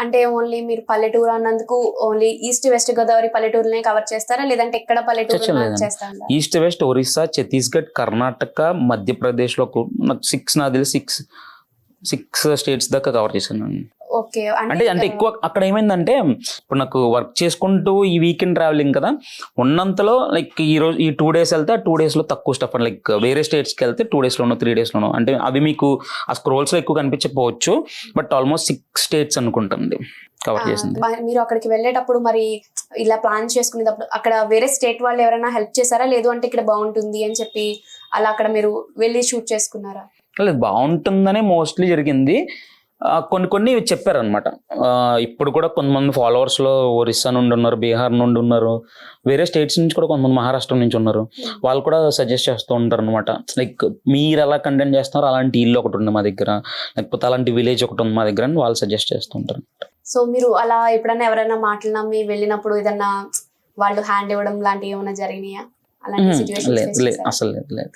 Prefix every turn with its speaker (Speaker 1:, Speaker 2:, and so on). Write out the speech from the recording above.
Speaker 1: అంటే ఓన్లీ మీరు పల్లెటూరు అన్నందుకు ఓన్లీ ఈస్ట్ వెస్ట్ గోదావరి పల్లెటూరునే కవర్ చేస్తారా, లేదంటే ఎక్కడ పల్లెటూరు
Speaker 2: లేదండి.
Speaker 1: చేస్తారా?
Speaker 2: ఈస్ట్ వెస్ట్ ఒరిస్సా, ఛత్తీస్గఢ్, కర్ణాటక, మధ్యప్రదేశ్ లో నాకు 6 నాకు తెలిసి 6 స్టేట్స్ దాకా కవర్ చేశాను.
Speaker 1: ఓకే.
Speaker 2: అంటే ఎక్కువ అక్కడ ఏమైందంటే ఇప్పుడు నాకు వర్క్ చేసుకుంటూ ఈ వీకెండ్ ట్రావెలింగ్ కదా, ఉన్నంతలో లైక్ ఈ రోజు ఈ 2 days వెళ్తే 2 days లో తక్కువ స్టఫ్ అని, లైక్ వేరే స్టేట్స్కి వెళ్తే 2 days లోనో 3 days లోనో, అంటే అవి మీకు ఆ స్క్రోల్స్ లో ఎక్కువ కనిపించకపోవచ్చు, బట్ ఆల్మోస్ట్ 6 states అనుకుంటుంది కవర్ చేసింది.
Speaker 1: మీరు అక్కడికి వెళ్ళేటప్పుడు మరి ఇలా ప్లాన్ చేసుకునేటప్పుడు అక్కడ వేరే స్టేట్ వాళ్ళు ఎవరైనా హెల్ప్ చేశారా, లేదు అంటే ఇక్కడ బాగుంటుంది అని చెప్పి అలా అక్కడ మీరు వెళ్ళి షూట్ చేసుకున్నారా?
Speaker 2: లేదు, బాగుంటుందనే మోస్ట్లీ జరిగింది. కొన్ని చెప్పారనమాట. ఇప్పుడు కూడా కొంతమంది ఫాలోవర్స్ లో ఒరిస్సా నుండి ఉన్నారు, బీహార్ నుండి ఉన్నారు, వేరే స్టేట్స్ నుంచి కూడా కొంతమంది మహారాష్ట్ర నుంచి ఉన్నారు. వాళ్ళు కూడా సజెస్ట్ చేస్తూ ఉంటారు అనమాట. లైక్ మీరు ఎలా కంటెంట్ చేస్తున్నారో అలాంటి ఇల్లు ఒకటి ఉంది మా దగ్గర, లేకపోతే అలాంటి విలేజ్ ఒకటి ఉంది మా దగ్గర అని వాళ్ళు సజెస్ట్ చేస్తూ ఉంటారు.
Speaker 1: సో మీరు అలా ఎప్పుడైనా ఎవరైనా మాటలు నమ్మి వెళ్ళినప్పుడు ఏదన్నా వాళ్ళు హ్యాండ్ ఇవ్వడం లాంటివి ఏమైనా జరిగినాయా? అలాంటి సిచ్యువేషన్స్
Speaker 2: అసలు లేదు.